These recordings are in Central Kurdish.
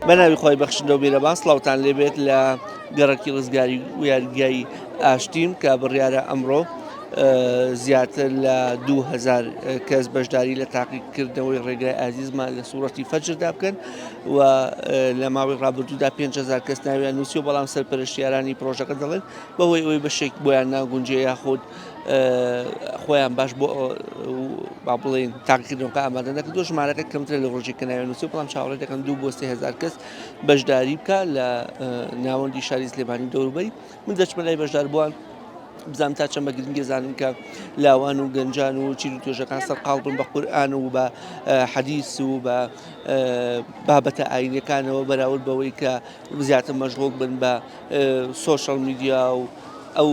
بەناوی خۆی بەخشندەوە بیرەبان سڵاوتان لێبێت لە گەڕەکی ڕزگاری و یاریگای ئاشتیم کە بڕیارە ئەمڕۆ زیاتر لە 2000 کەس بەشداری لە تاقیکردنەوەی ڕێگای ئازیزمان لە سوورەتی فەجردا بکەن و لە ماوەی ڕابردوودا 5,000 کەس ناویان نووسی و بەڵام سەرپەرشتیارانی پرۆژەکە دەڵێن بەهۆی ئەوەی بەشێک بۆیان ناگونجێ یاخود خۆیان باش بۆ با بڵێن تاقیکردنەوەکە ئامادە نەکردو ژمارەکە کەمترە لە ڕۆژێک کە ناویان نووسی و بەڵام چاوەڕێ دەکەن 2 بۆ 3,000 کەس بەشداری بکە لە ناوەندی شاری سلێمانی دەوروبەری من دەچمە لای بەشدار بووان بزانم تا چەند بە گرنگی زانن کە لاوان و گەنجان و چیر و توێژەکان سەرقاڵ بن بە قورئان و بە حەدیث و بە بابەتە ئاینیەکانەوە بەراورد بەوەی کە زیاتر مەشغوڵ بن بە سۆشەڵ میدیا و ئەو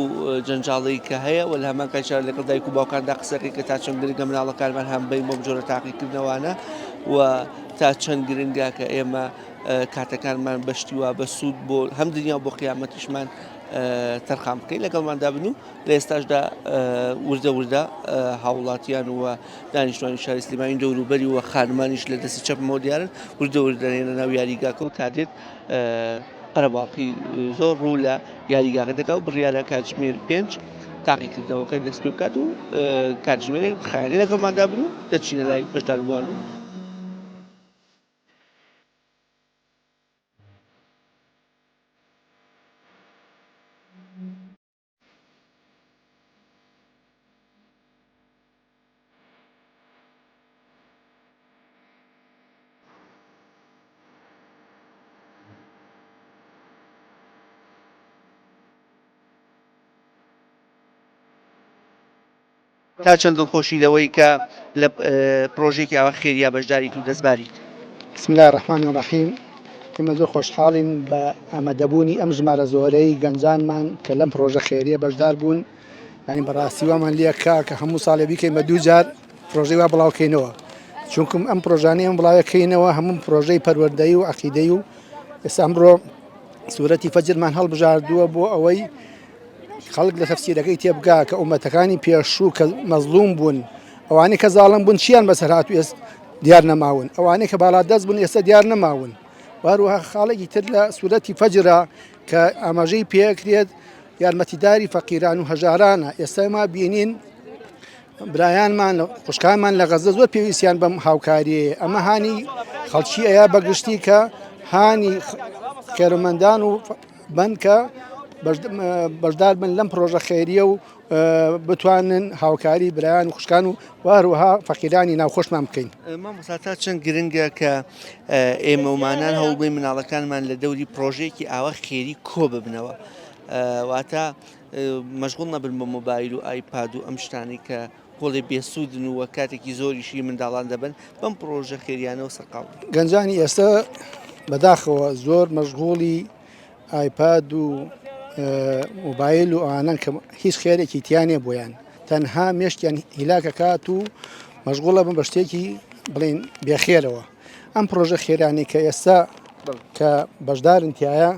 جەنجاڵی کە هەیە و لە هەمان کاتیشدا لەگەڵ دایک و باوکاندا قسەکەی کە تا چەند گرنگە مناڵەکانمان هەم بین بۆم جۆرە تاقیکردنەوەوانە و تا چەند گرنگە کە ئێمە کاتەکانمان بەشتی وە بە سوود بۆ هەم دنیا بۆ قیامەتیشمان تەرخان بکەین لەگەڵماندا بن و لە ئێستاشدا وردە وردە هاوڵاتیان و دانیشتوانی شاری سلێمانی دەوروبەری و خانمانیش لە دەستی چەپمەوە دیارن وردە وردەێنە ناو یاریگاکە و تا دێت قەرەباڵقی زۆر ڕوو لە یاریگاکە دەکات و بڕیارە کاتژمێر 5 تاقیکردنەوەکە دەست پێ بکات و کاتژمێرێک خایەنی لەگەڵماندا بن و دەچینە لای بەشداربووان و تا چەند دڵخۆشی لەوەی کە لە پرۆژێکی ئاوا خێریا بەشداریت و دەستباریت. بسم الله الرحمن الرحیم. ئێمە زۆر خۆشحاڵین بە ئامادەبوونی ئەم ژمارە زۆرەی گەنجانمان کە لەم پرۆژە خێریە بەشدار بوون. یعنی بەڕاستی وامان لێ کە هەموو ساڵێ بیکەین بە 2 جار پرۆژەی وا بڵاوکەینەوە، چونکم ئەم پرۆژانەی ئەم بڵاوەکەینەوە هەموو پرۆژەی پەروەردەیی و عەقیدەی و ئێستا ئەمڕۆ سوورەتی فەجرمان هەڵبژاردووە بۆ ئەوەی خەڵک لە تەفسیرەکەی تێبگا کە ئومەتەکانی پێشوو کە مەزلوم بوون، ئەوانەی کە زاڵم بوون چیان بەسەر هاتوو دیار نەماون، ئەوانەی کە باڵا دەست بوون ئێستا دیار نەماون. وهروەها خاڵێکی تر لە سوورەتی فەجرە کە ئاماژەی پێکرێت یارمەتیداری فەقیران و هەژارانە. ئێستا ما بینین برایانمان خوشکانمان لە غەزە زۆر پێویستیان بەم هاوکاریەیە. ئەمە هانی خەڵکی ئەیە بەگشتی کە هانی خێرەمەندان و بنکە بەشدار بن لەم پرۆژە خێریە و بتوانن هاوکاری برایان و خوشکان و وهروەها فەقیرانی ناوخۆشمان بکەین. مامۆستا تا چەند گرنگە کە ئێمە ومانان هەوڵ بین مناڵەکانمان لە دەوری پرۆژەیەکی ئاوا خێری کۆ ببنەوە، واتە مەشغوڵ نەبن بە مۆبایل و ئایپاد و ئەم شتانی کە کۆڵێ بێسوودن و کاتێکی زۆریشی منداڵان دەبن بەم پرۆژە خێریانەوە سەرقاڵ. گەنجانی ئێستا بەداخەوە زۆر مەشغوڵی ئایپاد و مۆبایل و ئەوانن کە هیچ خێرێکی تیانێ بۆیان، تەنها مێشتیان هیلاکە کات و مەشغوڵە بن بە شتێکی بڵێن بێخێرەوە. ئەم پرۆژە خێرانی کە ئێستا کە بەشدارن تایە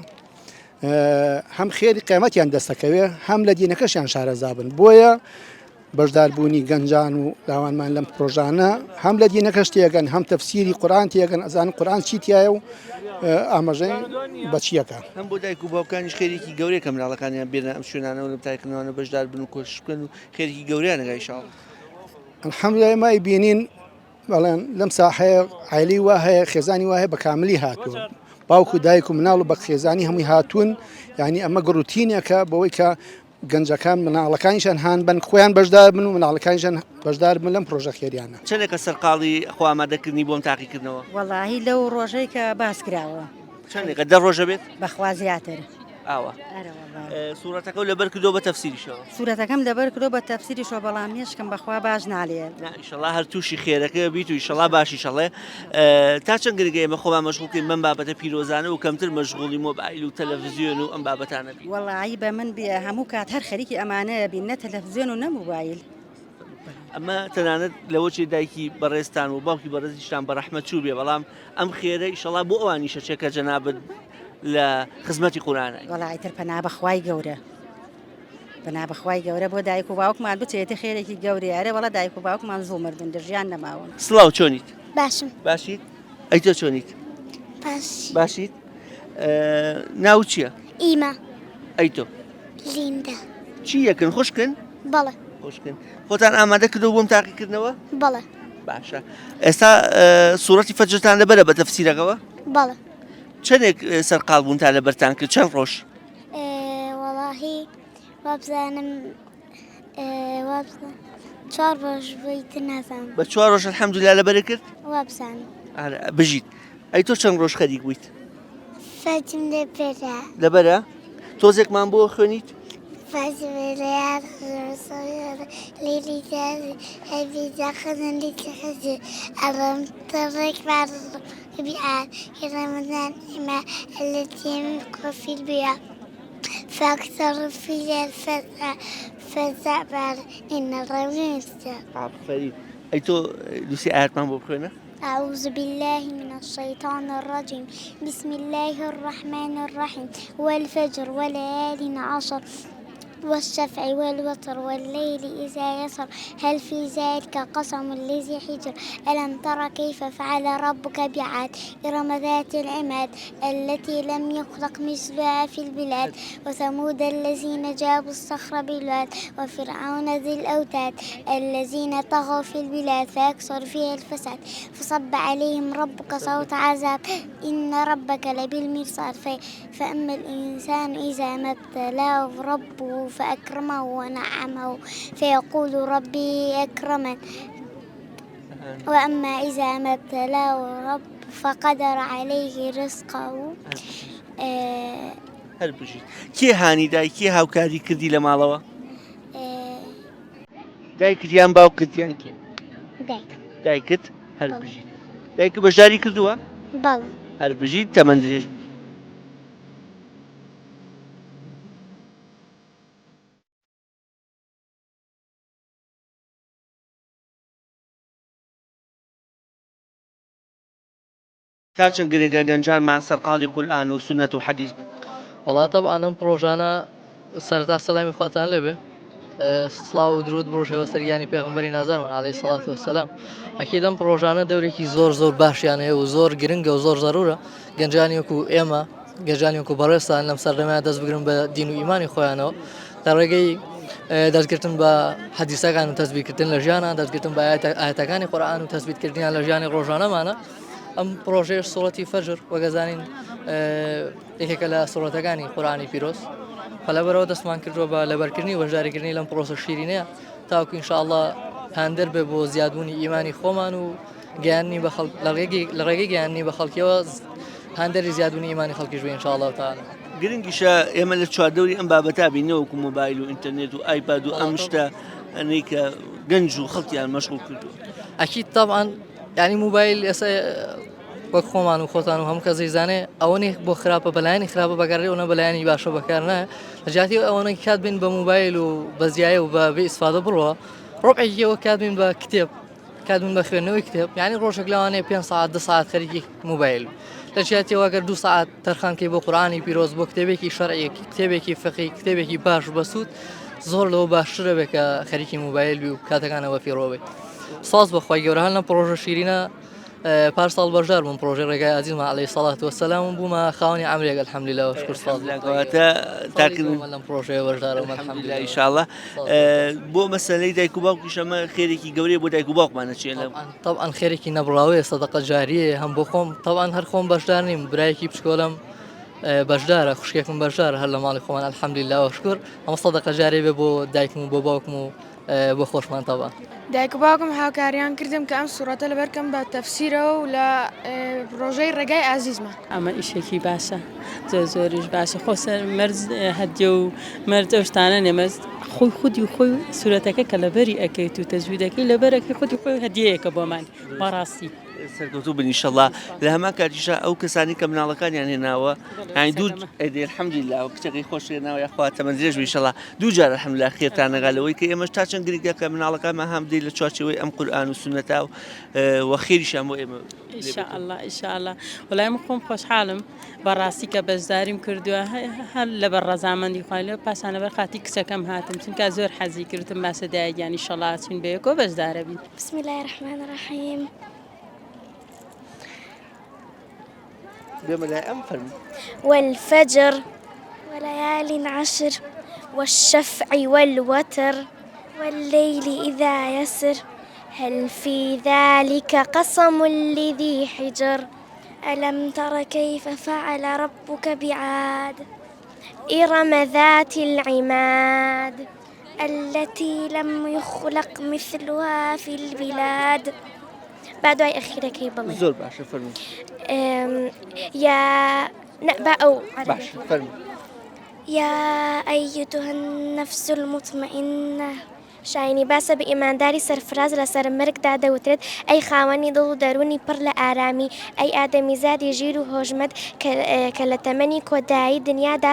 هەم خێری قیامەتیان دەستەکەوێ هەم لە دینەکەشیان شارەزابن. بۆیە بەشداربوونی گەنجان و لاوانمان لەم پرۆژانە هەم لە دینەکەش تێگەن، هەم تەفسیری قورئان تێگەن، ئەزانن قورئان چی تایە و ئاماژەی بەچیەکە. هەم بۆ دایک و باوکانیش خێرێکی گەورەیە کە مناڵەکانیان بێنە ئەم شوێنانەوە لە تایکردنەوەوانە بەشدار بن و کۆشش بکەن و خێرێکی گەورەیان هەیە ئینشاڵڵا. الحەمدولیلا ئێمە بینین بەڵێن لەم ساحەیە عایلەی وا هەیە، خێزانی وا هەیە بە کاملی هاتووە، باوک و دایک و مناڵ و بە خێزانی هەمووی هاتوون. یعنی ئەمە گڕوتینێکە بەوەی کە گەنجەکان مناڵەکانیشان هان بن خۆیان بەشدار بن و مناڵەکانیشان بەشدار بن لەم پرۆژە خێریانە. چەندێکە سەرقاڵی خۆ ئامادەکردنی بۆم تاقیکردنەوە؟ وەڵاهی لەو ڕۆژەی کە باس کراوە. چەندێکە 10 ڕۆژە بێت؟ بەخوا زیاتر. ئاوە سوورەتەکە لەبەر کردو بە تەفسیریشەوە. سوورەتەکەم لەبەر کردو بە تەفسیریشەوە، بەڵام مێشکم بەخوا باش نالێت. ئینشەڵڵا هەر تووشی خێرەکە بیت و ئینشەڵڵا باشی شەڵێ. تا چەند گرنگە ئێمە خۆمان مەشغوڵکەین بەم بابەتە پیرۆزانە و کەمتر مەشغوڵی مۆبایل و تەلەڤیزیۆن و ئەم بابەتانە بین؟ وەڵاهی بە من بێ هەموو کات هەر خەریکی ئەمانەیە بین، نە تەلەڤیزیۆن و نە مۆبایل. ئەمە تەنانەت لەوەچێ دایکی بەڕێستان و باوکی بەڕێزیشتان بە ڕەحمەت چوو بێ، بەڵام ئەم خێرە ئینشەڵڵا بۆ ئەوانیشە چێکە جەنابەت لە خزمەتی قورئانە. وەڵاهی تر پەنا بەخوای گەورە، پەنا بەخوای گەورە بۆ دایک و باوکمان بچێتە خێرێکی گەورەیە. وەڵا دایک و باوکمان زوو مردن، دژیان نەماون. سڵاو چۆنیت؟ باشم. باشیت؟ ئەی تۆ چۆنیت؟ باشیت ناو چییە؟ ئیمە ئەی تۆ لیندا چی یەکن خوشکن؟ بەڵێ خوشکن خۆتان ئامادە کردو بۆم تاقیکردنەوە؟ بەڵێ باشە ئێستا سوورەتی فەجرتان لەبەرە بە تەفسیرەکەەوە؟ بەڵێ چەندێک سەرقاڵ بوون تا لەبەرتان کرد چەند ڕۆژ؟ وەڵاهی وابزانم 4 ڕۆژ بوویت نازانم بە 4 ڕۆژ الحەمدوللا لەبەرە کرد؟ وابزانم بژیت ئەی تۆ چەند ڕۆژ خەریک بوویت؟ فەجم لەبەرە لەبەرە تۆزێکمان بۆ خوێنیت؟ فەجم لەیار ليلي هذه داخل لتخزي أرم طريق بعض البيئات في رمضان ما التي يمكن في البيئة فأكثر في الفزع بعد إن الرمي عفريت أي تو لوسي آيات من بوخينا أعوذ بالله من الشيطان الرجيم بسم الله الرحمن الرحيم والفجر وليال عشر والشفع والوتر والليل إذا يسر هل في ذلك قسم لذي حجر ألم تر كيف فعل ربك بعاد إرم ذات العماد التي لم يخلق مثلها في البلاد وثمود الذين جابوا الصخر بالواد وفرعون ذي الأوتاد الذين طغوا في البلاد فيكثر فيها الفساد فصب عليهم ربك صوت عذاب إن ربك لبالمرصاد فأما الإنسان إذا ما ابتلاه ربه فأكرمه ونعمه فيقول ربي أكرمن وأما إذا ما ابتلاه رب فقدر عليه رزقه هل بجي كي هاني داي كي هاوكاري كردي لمالوا دایکت باوکت یان کێ؟ دایکت هەر بژیت دایک بەشداری کردووە؟ بەڵێ هەر بژیت تەمەند درێژ تا چەند گرنگە گەنجانمان سەرقاڵی قورئان و سونەت و حەدیث والله طبعا ئەم پرۆژانە سەرەتا سەلامی خواتان لێبێ سڵاو و درود بڕۆژەوە سەریانی پێغەمبەری نازانمان عەلەیهی سەڵات وەسەلام ئەکید ئەم پرۆژانە دەورێکی زۆر باشیان هەیە و زۆر گرنگە و زۆر زەرورە گەنجانی وەکو ئێمە گەنجانی وەکو بەڕێستان لەم سەردەمەیە دەست بگرن بە دین و ئیمانی خۆیانەوە لە ڕێگەی دەستگرتن بە حەدیسەکان و تەسبیحکردن لە ژیانە دەستگرتن بە ئاەتەکانی قورئان و تەسبیحکردنیان لە ژیانی ڕۆژانەمانە ئەم پرۆژەیەش سوڵەتی فەجر وەگەزانین یەکێکە لە سوڵەتەکانی قورئانی پیرۆز لەبەرەوە دەستمان کردووە بە لەبەرکردنی و بەشداریکردنی لەم پرۆسە شیرینەیە تاوەکو ئینشاءالله هاندەر بێ بۆ زیادبوونی ئیمانی خۆمان و گەیاندنی بە لە ڕێگەی گەیاندنی بە خەڵکیەوە هاندەری زیادبوونی ئیمانی خەڵکیش بێ ئینشاءالله تەعالا گرنگیشە ئێمە لە چواردەوری ئەم بابەتا بینەوە وەکو مۆبایل و ئینتەرنێت و ئایپاد و ئەم شتە ئەنەی کە گەنج و خەڵکیان مەشغوڵ کردووە ئەکید طبعا یعنی موبایل ئێستا وەک خۆمان و خۆتان و هەموو کەس دەیزانێ ئەوەی بۆ خراپە بەلایانی خراپە بەکارڕێەوە بەلایانی باشە بەکار نایە لە جاتی ئەوەی کات بین بە موبایل و بەزیایە و بە بێ ئیسفادە بڕوە ڕۆبعێکیەوە کات بین بە کتێب کات بین بە خوێندنەوەی کتێب یعنی ڕۆژێک لەوانەیە 5 ساعت 2 ساعت خەریکی موبایل لە جیاتیەوە ئەگەر 2 ساعت تەرخانکەی بۆ قورئانی پیرۆز بۆ کتێبێکی شەرعی کتێبێکی فقهی کتێبێکی باش بەسوود زۆر لەوە باشترە بێت کە خەریکی موبایل بی و کاتەکانەوە فیڕۆ بێت ساز بەخوای گەورە هەر لەم پرۆژە شیرینە پارساڵ بەشدار بووم پرۆژەی ڕێگای عەزیزمان عەلەیهی سەڵات وەسەلام و بوومە خاوەنی عەمرێک الحەمدوللیلا و شکر سپاس تاکردن لەم پرۆژەیە بەشدارم الحەمدوللیلا ئینشاءالله بۆ مەسەلەی دایک و باوکیش ئەمە خێرێکی گەورەیە بۆ دایک و باوکمانە چێ لە طبعا خێرێکی نەبڕاوەیە سەدەقە جاریە هەم بۆ خۆم طبعا هەر خۆم بەشدار نیم برایەکی بچکۆلەم بەشدارە خوشکێکم بەشدارە هەر لە ماڵی خۆمان الحەمدوللیلا و شکر ئەمە سەدەقە جاریە بێ بۆ دایکم و بۆ باوکم و بۆ خۆشمان طبعا دایک و باوکم هاوکاریان کردم کە ئەم سوورەتە لەبەرکەم بە تەفسیرەوە و لە ڕۆژەی ڕێگای ئازیزمان ئەمە ئیشێکی باشە زۆریش باشە خۆ مەرج هەدیە و مەرج ئەو شتانە نێمەز خۆی خودی و خۆی سوورەتەکە کە لەبەری ئەەکەیت و تەجویدەکەی لەبەرەکەی خودی خۆی هەدیەیەکە بۆمان بەڕاستی سەرکەوتوو بن ئینشەڵڵا لە هەمان کاتیشە ئەو کەسانی کە مناڵەکانیان هێناوە یانی دوو الحەمدوللیلا کچەکەی خۆش هێناوە یاخوا تەمەند درێژ ئینشەڵڵا دوو جار الحەمدوللیلا خێرتان نەگالەوەی کە ئێمەش تا چەند گرنگە کە مناڵەکانمان هەم بدەین لە چوارچێوەی ئەم قورئان و سونەتا و خێریشیان بۆ ئێمە ئینشاءالله وەڵای من خۆم خۆشحاڵم بەڕاستی کە بەشداریم کردووە هەر لەبەر ڕەزامەندی خوای لێ پاسان لەبەر خاتی کچەکەم هاتم چونکە زۆر حەزی کردم باسە دایکیان ئینشەڵڵا چین بەیەکەوە بەشدارە بین بسم الله الرحمن الرحیم بما لا أنفرم. والفجر وليال عشر والشفع والوتر والليل إذا يسر هل في ذلك قسم لذي حجر ألم تر كيف فعل ربك بعاد إرم ذات العماد التي لم يخلق مثلها في البلاد. بعد أي أخيرة كي بالله زور باشا فرمي. يا نبأ أو باشا فرمي. يا أيتها النفس المطمئنة شاینی باسە بە ئیمانداری سەرفراز لەسەر مرگدا دەوترێت ئەی خاوەنی دڵ و دەرونی پڕ لە ئارامی ئەی ئادەمیزادی ژیر و هۆژمەند کە لە تەمەنی کۆدایی دنیادا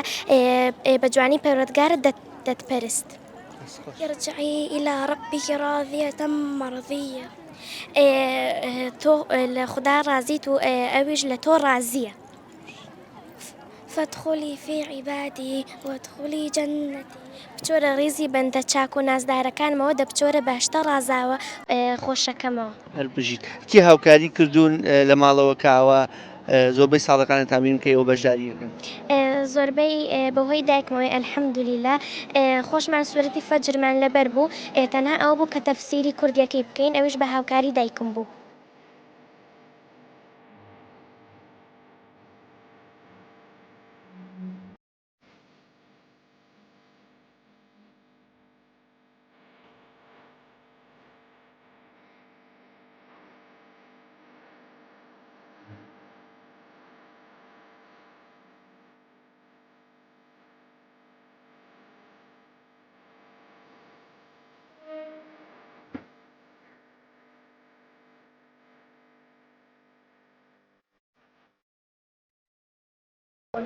بە جوانی پەروەردگارت دەتپەرست. ارجعي إلى ربك راضية مرضية لە خوددا ڕازیت و ئەویش لە تۆ ڕازیە. فادخلی في عبادی وادخلی جنتی بچۆرە ڕیزی بەندە چاک و نازدارەکانمەوە دە بچۆرە باشتە ڕازاوە خۆشەکەمەوە. هەر بژیت کی هاوکاری کردوون لە ماڵەوە کاوە زۆربەی ساڵەکانە تامین کە ئێوە بەشداریەکەن؟ زۆربەی بەهۆی دایکمەوەی ئەلحەمدولیلا خۆشمان سوورەتی فەجرمان لەبەر بوو تەنها ئەو بوو کە تەفسیری کوردیەکەی بکەین ئەوش بە هاوکاری دایکم بوو.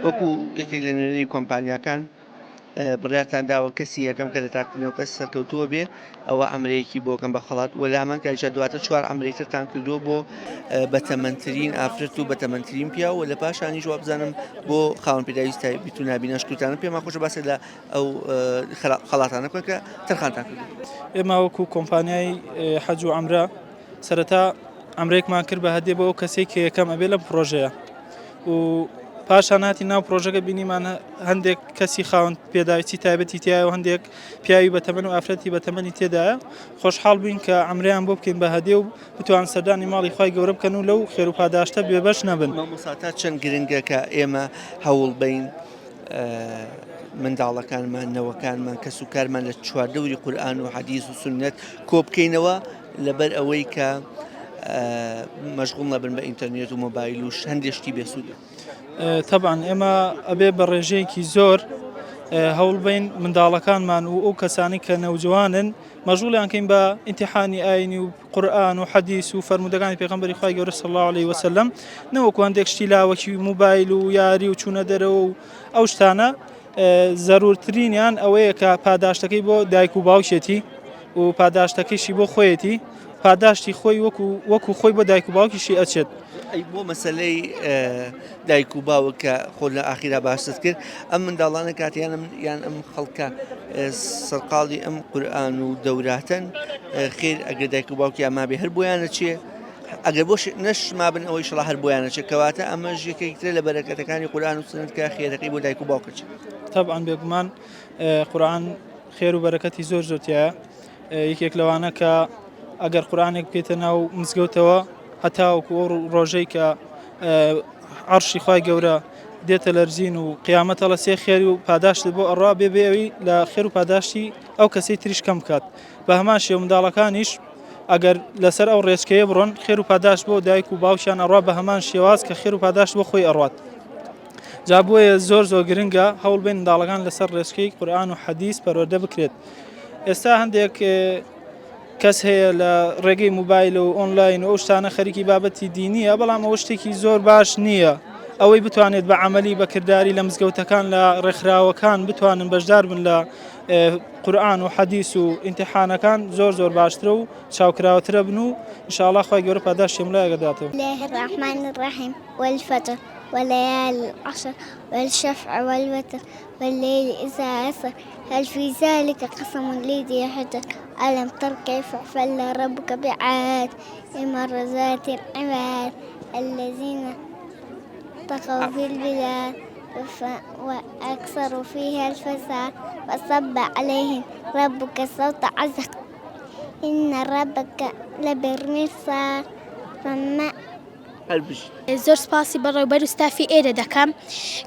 وەکو یەکێک لە نوێنەری کۆمپانیاکان بڕیارتان داوە کەسی یەکەم کە لە تاقینەوە کەس سەرکەوتووە بێ ئەوە ئەمرەیەکی بۆکەم بە خەڵات و لامان کاریشە دواتە 4 ئەمریکتان کردووە بۆ بەتەمەنترین ئافرەت و بەتەمەنترین پیاوە و لە پاشانی جواب بزانم بۆ خاوەن پێداویست تایبەت و نابینەشکوتانە پێما خۆشە باسێت لە ئەو خەڵاتانە بکەن کە تەرخانتان کردو. ئێمە وەکو کۆمپانیای حەج و عەمرە سەرەتا ئەمرێکمان کرد بە هەدیە بۆ ئەو کەسێک کە یەکەم ئەبێ لە پرۆژەیە و پاشان هاتی ناو پرۆژەکە بینیمان هەندێک کەسی خاوەن پێداویستی تایبەتی تایە و هەندێک پیاوی بەتەمەن و ئافرەتی بەتەمەنی تێدایە خۆشحاڵ بووین کە ئەمرەیان بۆ بکەین بە هەدیە و بتوان سەردانی ماڵی خوای گەورە بکەن و لەو خێر و پاداشتە بێبەش نەبن. مامۆستاتا چەند گرنگە کە ئێمە هەوڵ بین منداڵەکانمان نەوەکانمان کەس و کارمان لە چواردەوری قورئان و حەدیث و سوننەت کۆ بکەینەوە لەبەر ئەوەی کە مەشغوڵ نەبن بە ئینتەرنێت و مۆبایل و هەندێک شتی بێسوودە. طبعاً ئێمە ئەبێ بە ڕێژەیەکی زۆر هەوڵ بین منداڵەکانمان و ئەو کەسانی کە نەوجوانن مەژغوڵیان کەین بە ئیمتیحانی ئاینی و قورئان و حەدیث و فەرمودەکانی پێغەمبەری خوای گەورە صلی الله علیه وسلم نەوەکو هەندێک شتی لاوەکی مۆبایل و یاری و چوونە دەرەوە و ئەو شتانە زەرورترینیان ئەوەیە کە پاداشتەکەی بۆ دایک و باوکێتی و پاداشتەکەیشی بۆ خۆیەتی پاداشتی خۆی وەکو خۆی بۆ دایک و باوکیشی ئەچێت. ئەی بۆ مەسەلەی دایک و باوک کە خۆ لە ئاخیرا باشتت کرد ئەم منداڵانە کاتیان یان ئەم خەڵکە سەرقاڵی ئەم قورئان و دەوراتن خێر ئەگەر دایک و باوکی ئەما بێ هەر بۆیانە چێ ئەگەر بۆ نەشما بن ئەوەی شڵا هەر بۆیانە چێ کەواتە ئەمەش یەکێکترە لە بەرەکەتەکانی قورئان و سنت کە خێرەکەی بۆ دایک و باوکە. طبعاً بێگومان قورئان خێر و بەرەکەتی زۆر زۆرتیایە یەکێک لەوانە کە ئەگەر قورئانێک بکەیتە ناو مزگەوتەوە هەتاوەکو ئەو ڕۆژەی کە عەرشی خوای گەورە دێتە لەرزین و قیامەتە لە سێ خێر و پاداشت بۆ ئەڕوا بێ ئەوی لە خێر و پاداشتی ئەو کەسەی تریش کەم بکات. بە هەمان شێوە منداڵەکانیش ئەگەر لەسەر ئەو ڕێچکەیە بڕۆن خێر و پاداشت بۆ دایک و باوکیان ئەڕوا بە هەمان شێواز کە خێر و پاداشت بۆ خۆی ئەڕوات. جا بۆیە زۆر گرنگە هەوڵ بین منداڵەکان لەسەر ڕێچکەی قورئان و حەدیث پەروەردە بکرێت. ئێستا هەندێک کەس هەیە لە ڕێگەی موبایل و ئۆنلاین و ئەو شتانە خەریکی بابەتی دینیە بەڵام ئەوە شتێکی زۆر باش نییە ئەوەی بتوانێت بە عەمەلی بەکرداری لە مزگەوتەکان لە ڕێکخراوەکان بتوانن بەشدار بن لە قورئان و حەدیث و ئیمتیحانەکان زۆر باشترە و چاوکراوەترە بن و ئینشاءالله خوای گەورە پاداشتی هەموو داتێت. بسم الله الرحمن الرحيم والفجر وليال عشر والشفع والوتر والليل إذا عسر هل في ذلك قسم لذي حجر ألم تر كيف فعل ربك بعاد إرم ذات العماد طغوا في البلاد وأكثروا فيها الفساد فصب عليهم ربك صوت عذاب إن ربك لبالمرصاد ثم زۆر سپاسی بەڕێوەبەر و ستافی ئێرە دەکەم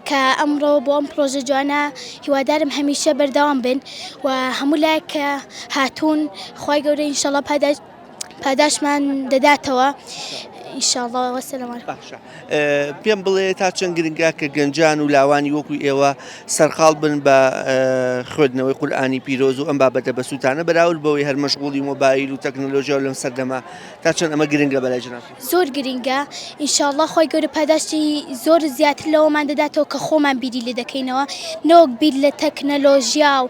کە ئەمڕۆ بۆ ئەم پرۆژە جوانە هیوادارم هەمیشە بەردەوام بن و هەموو لایەک کە هاتوون خوای گەورە ئینشەڵڵا پاداشمان دەداتەوە ئینشەڵڵا وەسەلام باشە پێم بڵێ تا چەند گرنگا کە گەنجان و لاوانی وەکو ئێوە سەرقاڵ بن بە خوێندنەوەی قورئانی پیرۆز و ئەم بابەتە بە سووتانە بەراورد بەوەی هەر مەشغوڵی مۆبایل و تەکنۆلۆژیا و لەم سەردەما تا چەند ئەمە گرنگە بەلای جناب زۆر گرنگە ئینشەڵڵا خۆی گەورە پاداشتی زۆر زیاتر لەوەمان دەداتەوە کە خۆمان بیری لێ دەکەینەوە نەوەک بیر لە تەکنەلۆژیا و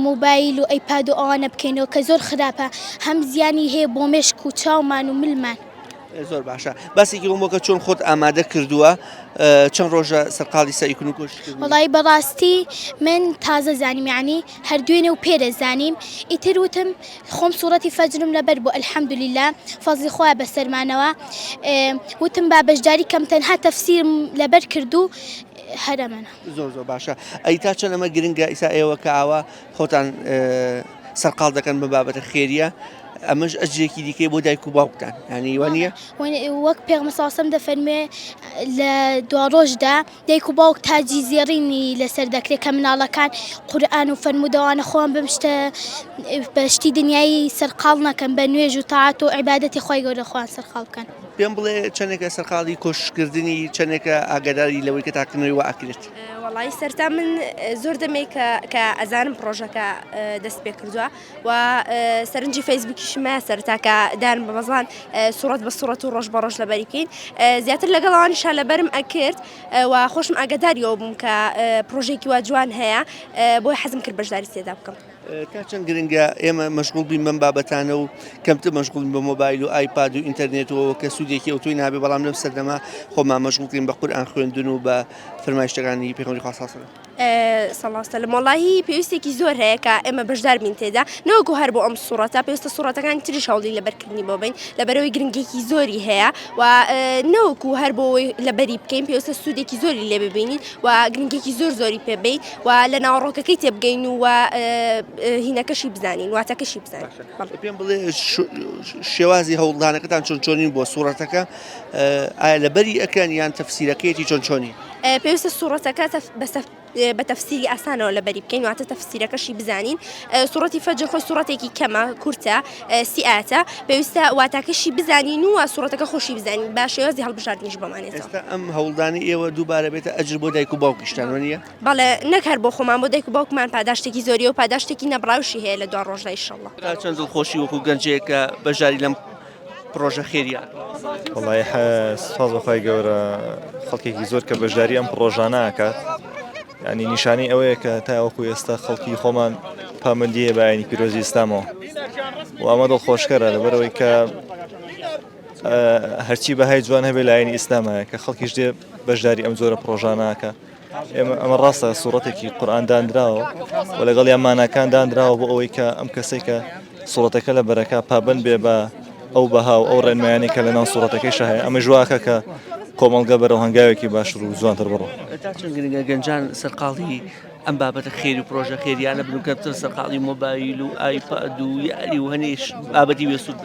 مۆبایل و ئەیپاد و ئەوانە بکەینەوە کە زۆر خراپە هەم زیانی هەیە بۆ مێشک و چاومان و ملمان زۆر باشە باسێکی وەکە چۆن خۆت ئامادە کردووە چەند ڕۆژە سەرقاڵی سەیکن و کۆشت وڵی بەڕاستی من تازە زانیم یعنی هەردوێنێ و پێرە زانیم ئیتر وتم خۆم سوورەتی فەجرم لەبەر بۆ ئەلحەمدولیلا فەزلی خۆیان بەسەرمانەوە وتم با بەشداری کەم تەنها تەفسیرم لەبەر کردو هەرەمەنە زۆر باشە ئەی تا چەند ئەمە گرنگە ئیسا ئێوە کە ئاوا خۆتان سەرقاڵ دەکەن بە بابەتە خێریە ئەمەش ئەجرێکی دیکەی بۆ دایک و باوکتان یعنی وانە وەک پێغمبەر ساسەم دەفەرمێ لە دوا ڕۆژدا دایک و باوک تاجی زێڕینی لەسەر دەکرێت کە مناڵەکان قورئان و فەرمودەوانە خۆیان بەشتی دنیایی سەرقاڵ نەکەن بە نوێژ و تاعات و عیبادەتی خۆی گەورە خۆیان سەرقاڵ بکەن پێم بڵێ چەندێکە سەرقاڵی کۆشکردنی چەندێکە ئاگاداری لەوەی کە تاکنەوەی وا ئەکرێت وڵی سەرتا من زۆر دەمێ کە ئەزانم پرۆژەکە دەست پێ کردووە و سەرنجی فەیسبووکیشمە سەرتا کە دارم بە مەزان سوورەت بە سوورەت و ڕۆژ بە ڕۆژ لەبەری بکەین زیاتر لەگەڵەوانیشا لەبەرم ئەکرد و خۆشم ئاگاداریەوە بووم کە پرۆژێکی وا جوان هەیە بۆی حەزم کرد بەشداری سێدا بکەم تا چەند گرنگە ئێمە مەشغوڵ بین بەم بابەتانە و کەمتر مەشغوڵ بە مۆبایل و ئایپاد و ئینتەرنێتەوە کە سوودێکی ئەو توی نابێ بەڵام لەم سەردەما خۆمان مەشغوڵین بە قورئان خوێندن و بە فەرمایشتەکانی پێغەمبەری خوا سەڵ سەڵاستەلم وڵی پێویستێکی زۆر هەیە کە ئێمە بەشدار بین تێدا نەوەکو هەر بۆ ئەم سوورەتە پێویستە سوورەتەکانی تریش هەوڵی لەبەرکردنی بۆ بین لەبەرەوەی گرنگێکی زۆری هەیە و نەوەکو هەر بۆەوەی لەبەری بکەین پێویستە سوودێکی زۆری لێ ببینین و گرنگێکی زۆری پێبین و لە ناوەڕۆکەکەی تێبگەین و هینەکەشی بزانین واتەکەشی بزانین پێم بڵێ شێوازی هەوڵدانەکەتان چۆن چۆنین بۆ سوورەتەکە ئایا لەبەری ئەکەن یان تەفسیرەکەیەتی چۆن چۆنی پێویستە سوورەتەکە بە تەفسیری ئاسانەوە لەبەری بکەین واتە تەفسیرەکەشی بزانین سوورەتی فەجر خۆی سوورەتێکی کەمە کورتە سی ئاتە پێویستە واتاکەشی بزانین و سوورەتەکە خۆشی بزانین با شێوازی هەڵبژاردنیش بمانێتەوە ئێستا ئەم هەوڵدانی ئێوە دووبارە بێتە ئەجر بۆ دایک و باوکیشتان وەنیە بەڵێ نەکار بۆ خۆمان بۆ دایک و باوکمان پاداشتێکی زۆری و پاداشتێکی نەبراوشی هەیە لە دوا ڕۆژدا ئینشەڵڵا تا چەند دڵخۆشی وەکو گەنجەیەکە بەشداری لەم پرۆژە خێریە وڵی سپاس بەخوای گەورە خەڵکێکی زۆر کە بەشداری ئەم پرۆژانە ئاکات ینی نیشانی ئەوەیە کە تاوەکو ئێستا خەڵکی خۆمان پامەندیە بەیانی پیرۆزی ئیسلامەوە و ئەمە دڵخۆشکەرە لەبەرەوەی کە هەرچی بەهای جوان هەبێ لە ئاینی ئیسلامایە کە خەڵکیش دێ بەشداری ئەم زۆرە پرۆژانەکە ئەمە ڕاستە سوورەتێکی قورئان دانراوە و لەگەڵ یانمانەکان دانراوە بۆ ئەوەی کە ئەم کەسێک کە سوورەتەکە لە بەرەکە پابند بێ بە ئەو بەها و ئەو ڕێنمایانی کە لە ناو سوورەتەکەیش هەیە ئەمە ژواکە کە کۆمەڵگە بەرەو هەنگاوێکی باشتر و جوانتر بڕۆ تا چەند گرنگە گەنجان سەرقاڵی ئەم بابەتە خێری و پرۆژە خێریانە بنوکەتر سەرقاڵی مۆبایل و ئایپاد و یاری و هەنێش بابەتی وێسوود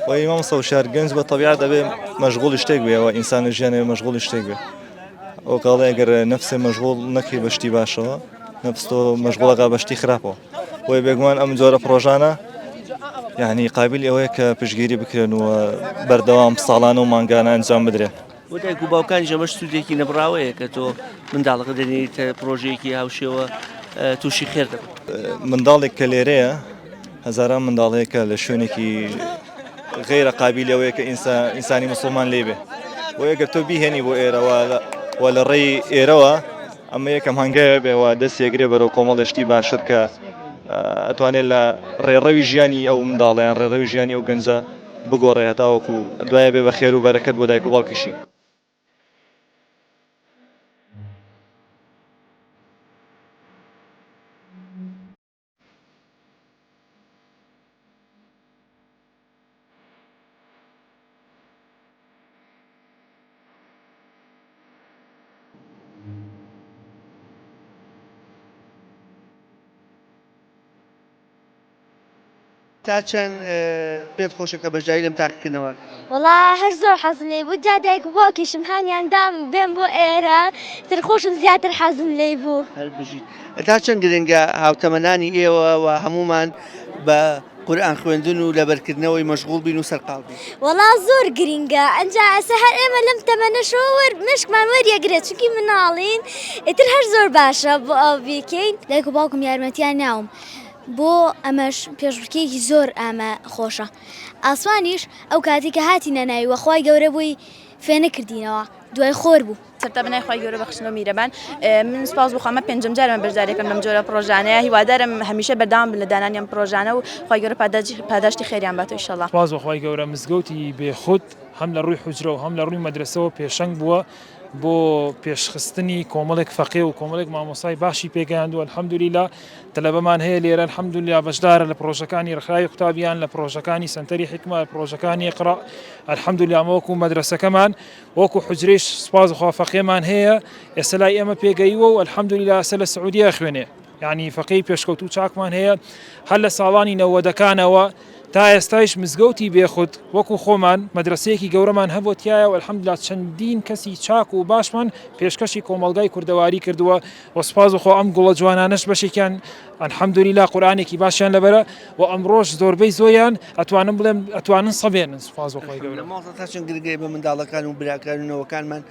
وی مام سەوشار گەنج بە تەبیعەت دەبێ مەشغوڵی شتێک بێ و ئینسانی ژیانێ مەشغوڵی شتێک بێ ئەو کاڵێ ئەگەر نەفسێ مەشغوڵ نەکەی بەشتی باشەوە نەفس تۆ مەشغوڵەکە بەشتی خراپەوە وی بێگومان ئەم جۆرە پرۆژانە یعنی قابل ئەوەیە کە پشتگیری بکرێن و بەردەوام ساڵانە و مانگانە ئەنجام بدرێن بۆ دایک و باوکانی ژەمەش سوودێکی نەبراوەیە کە تۆ منداڵەکە دەنێتە پرۆژەیەکی هاوشێوە تووشی خێر دەبێت منداڵێک کە لێرەیە هەزاران منداڵەیەکە لە شوێنێکی غیرە قابل ئەوەیە کە ئینسانی مسلمان لێبێ بۆ ئەگەر تۆ بیهێنی بۆ ئێرەوە و لە ڕێی ئێرەوە ئەمە یەکەم هەنگایە بێەوە دەستێگرێ بەرەو کۆمەڵشتی باشتر کە ئەتوانێت لە ڕێڕەوی ژیانی ئەو منداڵیان ڕێڕەوی ژیانی ئەو گەنجە بگۆڕێ تاوەکو دوایە بێ بە خێر و بەرەکەت بۆ دایک و باوکیشی تا چەند پێت خۆشە کە بەشداری لەم تاقیکردنەوە؟ وڵا هەر زۆر حەزم لێ بوو جا دایک و باوکیشم هانیاندام بێم بۆ ئێرە ترخۆشم زیاتر حەزم لێ بوو. هەر بژیت تا چەند گرنگە هاوتەمەنانی ئێوە و هەمومان بە قورئان خوێندن و لەبەرکردنەوەی مەشغوڵ بین و سەرقاڵ بین؟ وڵا زۆر گرنگە ئەنجا ئەسە هەر ئێمە لەم تەمەنەشەوە مشکمان وەریەگرێت چونکی مناڵین ئیتر هەر زۆر باشە بۆ ئەو بیکەین. دایک و باوکم یارمەتیان ناوم بۆ ئەمەش پێشبڕکێکی زۆر ئامە خۆشە. ئاسوانیش ئەو کاتی کە هاتیینە ناوی وەخوای گەورە بووی فێنە کردینەوە دوای خۆر بوو. سەرتا بنای خی گەورە بەخشنەوە میرەبان من سپاس بخوامە پێنجەم جارمە بەشداریەکەم لەم جۆرە پرۆژانەیە هیوادارم هەمیشە بەردەوام بن لە دانانیان پرۆژانە و خی گەورە پاداشتی خێریان باتەوە ئینشەڵڵا. سپاس بەخوای گەورە مزگەوتی بێخود هەم لە ڕووی حوجرە و هەم لە ڕووی مەدرسەوە پێشەنگ بووە بۆ پێشخستنی کۆمەڵێک فەقێ و کۆمەڵێک مامۆسای باشی پێگەیاندووە الحەمدولیلا تەلەبەمان هەیە لێرە الحەمدولیلا بەشدارە لە پرۆژەکانی ڕخراوی قوتابیان لە پرۆژەکانی سەنتەری حکمە لە پرۆژەکانی قڕا الحەمدولیلا وەکو مەدرسەکەمان وەکو حوجرەیش سپاس بخوا فەقێمان هەیە ئێستا لای ئێمە پێگەیوە و الحەمدولیلا ئێستا لە سعودیە خوێنێ یعنی فەقەی پێشکەوتوو چاکمان هەیە هەر لە ساڵانی 90ەکانەوە تا ئێستایش مزگەوتی بێخود وەکو خۆمان مەدرسەیەکی گەورەمان هەبووتیایە و الحەمدولیلا چەندین کەسی چاک و باشمان پێشکەشی کۆمەلگای کوردەواری کردووە و سپاس بخوا ئەم گوڵە جوانانەش بەشێکیان الحەمدولیلا قورئانێکی باشیان لەبەرە و ئەمڕۆژ زۆربەی زۆیان ئەتوانم بڵێم ئەتوانن سەبێنن سپاس بەخوای گەورە. تا چەند گرنگی بە منداڵەکان و براکانەوەکانمان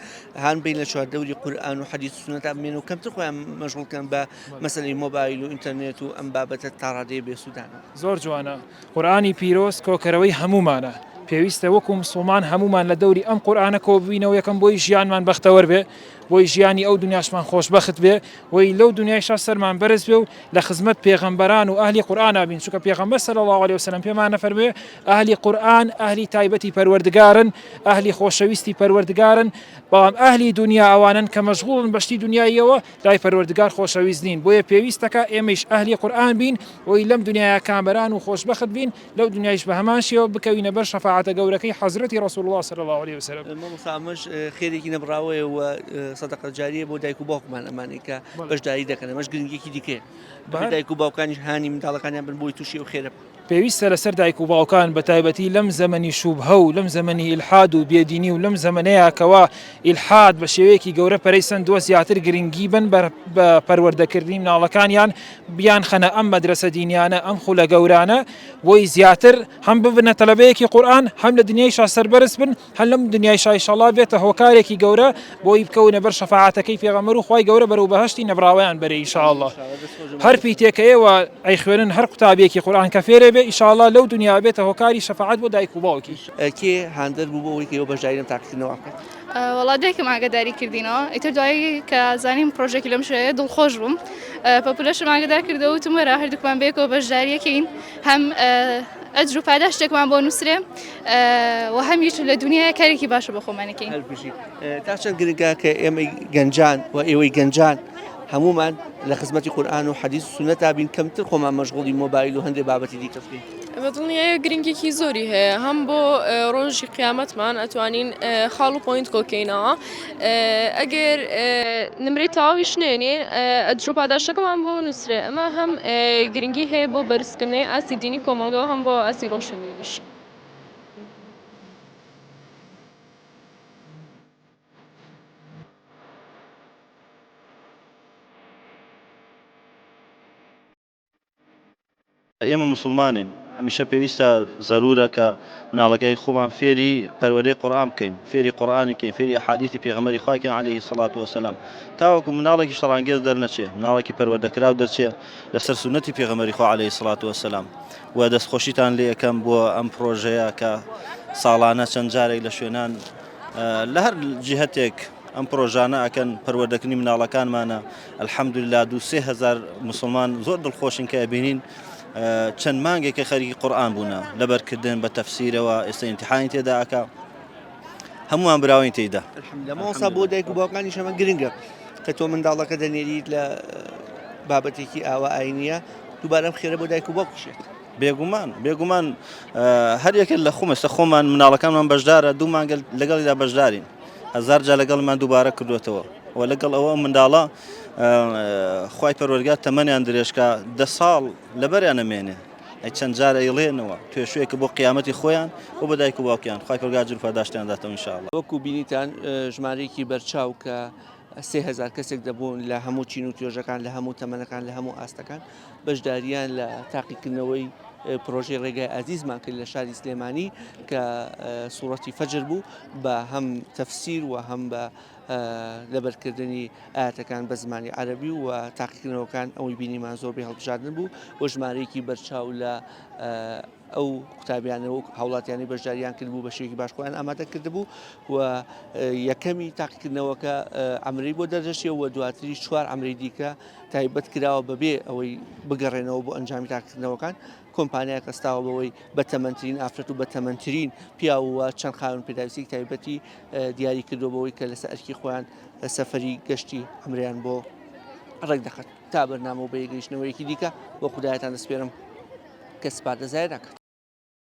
هەان بین لە چواردەوری قورئان و حەدیث و سونەت بمێن و کەمتر خۆیان مەشغوڵکەن بە مەسەلەی مۆبایل و ئینتەرنێت و ئەم بابەتە تا ڕادەیە بێسوودانە. زۆر جوانە قورئانی پیرۆز کۆکەرەوەی هەمومانە پێویستە وەکو مسلمان هەمومان لە دەوری ئەم قورئانە کۆ ببینەوە یەکەم بۆی ژیانمان بەختەوەر بێ بۆی ژیانی ئەو دنیاشمان خۆشبەخت بێ وی لەو دنیایشا سەرمان بەرز بێ و لە خزمەت پێغەمبەران و ئەهلی قورئان بین چونکە پێغەمبەر صلی الله علیه وسلم پێمان نەفەرمووێ ئەهلی قورئان ئەهلی تایبەتی پەروەردگارن ئەهلی خۆشەویستی پەروەردگارن بەڵام ئەهلی دنیا ئەوانن کە مەشغوڵن بەشتی دنیاییەوە لای پەروەردگار خۆشەویست نین بۆیە پێویستەکە ئێمەش ئەهلی قورئان بین وی لەم دنیای کامبەران و خۆشبەخت بین لەو دنیایش بە هەمان شێوە بکەوینە بەر شەفاعەتە گەورەکەی حەزرەتی ڕەسوول الله صلی الله علیه وسلم. مامۆسامەش خێرێکی نەبڕاوەیە و سەدەقە جاریە بۆ دایک و باوکمان ئەمانەی کە بەشداری دەکەن ئەمەش گرنگێکی دیکەیە دایک و باوکانیش هانی منداڵەکانیان بن بۆی تووشی و خێرە. پێویستە لەسەر دایک و باوکان بە تایبەتی لەم زەمەنی شوبهە و لەم زەمەنی ئیلحاد و بێدینی و لەم زەمەنەیە کەوا ئیلحاد بە شێوەیەکی گەورە پەرەیسەن دۆ زیاتر گرنگی بن بە پەروەردەکردنی مناڵەکانیان بیان خەنە ئەم مەدرسە دینیانە ئەم خولە گەورانە بۆی زیاتر هەم ببنە تەلەبەیەکی قورئان هەم لە دنیایشا سەربەرز بن هەم لەم دنیایشا ئینشەڵڵا بێتە هۆکارێکی گەورە بۆی بکەونە بەر شەفاعەتەکەی پێغەمبەر و خوای گەورە بەرەو بەهەشتی نەبراوەیان بەرێ ئینشەڵڵا هەر پیتێکەیەوە ئەی خوێنن هەر قوتابێکی قورئان کە فێرێ بێ ئینشەڵڵا لەو دنیا بێتە هۆکاری شەفاعەت بۆ دایک و باوکی. کێ هاندەر بوو بۆ ئەوەی کە ئێوە بەشداری لەم تاقیکردنەوە بکەن؟ وڵا دایکم ئاگاداری کردینەوە ئیتر دوایی کە زانیم پرۆژێکی لەم شوێیە دڵخۆش بووم پەپولەشم ئاگادار کردەوە وتم وەرە هەردووکمان بێکەوە بەشداریەکەین هەم ئەجر و پاداشتێکمان بۆ نووسرێ و هەمیش لە دنیای کارێکی باشە بۆ خۆمانەکەین. تا چەند گرنگە کە ئێمەی گەنجان و ئێوەی گەنجان هەمومان لە خزمەتی قورئان و حەدیث و سونەت بین کەمتر خۆمان مەشغوڵی مۆبایل و هەندێک بابەتی دیکە بکەین. بەدڵنیایە گرنگێکی زۆری هەیە هەم بۆ ڕۆژی قیامەتمان ئەتوانین خاڵ و پۆینت کۆکەینەوە ئەگەر نمرەی تەواوی شنێنێ ئەجر و پاداشتەکەمان بۆ نووسرێ ئەمە هەم گرنگی هەیە بۆ بەرزکردنەوەی ئاسی دینی کۆمەڵگەوە هەم بۆ ئاسی ڕۆشنبیریش. ئێمە مسلمانین هەمیشە پێویستە زەرورە کە مناڵەکەی خۆمان فێری پەروەردەی قورئان بکەین فێری قورئانی بکەین فێری ئەحادیثی پێغەمبەری خوا بکەین عەلەیهی سەڵات وەسەلام تاوەکو مناڵێکی شەڕانگێز دەرنەچێ مناڵێکی پەروەردەکراو دەرچێ لەسەر سونەتی پێغەمبەری خوا عەلەیهی سەڵات وەسەلام و دەستخۆشیتان لێ یەکەم بۆ ئەم پرۆژەیە کە ساڵانە چەند جارێک لە شوێنان لە هەر جیهەتێک ئەم پرۆژانە ئەکەن پەروەردەکردنی مناڵەکانمانە الحەمدولیلا 2-3 مسلمان زۆر دڵخۆشن کە بینین چەند مانگێکە خەریکی قورئان بوونە لەبەرکردن بە تەفسیرەوە ئێستا ئیمتیحانی تێدا ئەکا هەمووان براوین تێیدا. لەمەوەسا بۆ دایک و باوکانی شەمە گرنگە کە تۆ منداڵەکە دەنێریت لە بابەتێکی ئاوا ئاینیە دووبارە خێرە بۆ دایک و باوکیشێت. بێگومان هەر یەکێک لە خۆمەستە خۆمان مناڵەکانمان بەشدارە دوو مانگە لەگەڵیدا بەشدارین 1000 جا لەگەڵمان دووبارە کردوێتەوە و لەگەڵ ئەوە منداڵە خوای پەروەردگار تەمەنیان درێژکە 10 ساڵ لەبەریان نەمێنێ چەند جارە ئەیڵێنەوە پێشوەیەکە بۆ قیامەتی خۆیان بۆ بەدایک و باوکیان خی پەروەردگار پاداشتیان داتەوە ئینشاءالله. وەکو بینیتان ژمارەیەکی بەرچاو کە 3000 کەسێک دەبوون لە هەموو چین و توێژەکان لە هەموو تەمەنەکان لە هەموو ئاستەکان بەشداریان لە تاقیکردنەوەی پرۆژەی ڕێگای ئازیزمان کرد لە شاری سلێمانی کە سوورەتی فەجر بوو بە هەم تەفسیر و هەم بە لەبەرکردنی ئاەتەکان بە زمانی عەرەبی و تاقیکردنەوەکان ئەوەی بینیمان زۆربەی هەڵبژاردن بوو و ژمارەیەکی بەرچاو لە ئەو قوتابیانەوە هاوڵاتیانی بەشداریان کرد بوو بە شێوەیەکی باش خۆیان ئامادە کرد بوو و یەکەمی تاقیکردنەوەکە ئەمری بۆ دەردەچێت و دواتری 4 ئەمری دیکە تایبەت کراوە بەبێ ئەوەی بگەڕێنەوە بۆ ئەنجامی تاقیکردنەوەکان کۆمپانیای قستاوە بەوەی بە تەمەنترین ئافرەت و بە تەمەنترین پیاوە چەند خاوەن پێداویستی تایبەتی دیاری کردو بەوەی کە لەسەر ئەرکی خۆیان سەفەری گەشتی ئەمریان بۆ ڕێک دەخات تا بەرنامە و بەیەگەیشتنەوەیەکی دیکە بۆ خودایەتان دەسپێرم کە سپاردەزای دەکات.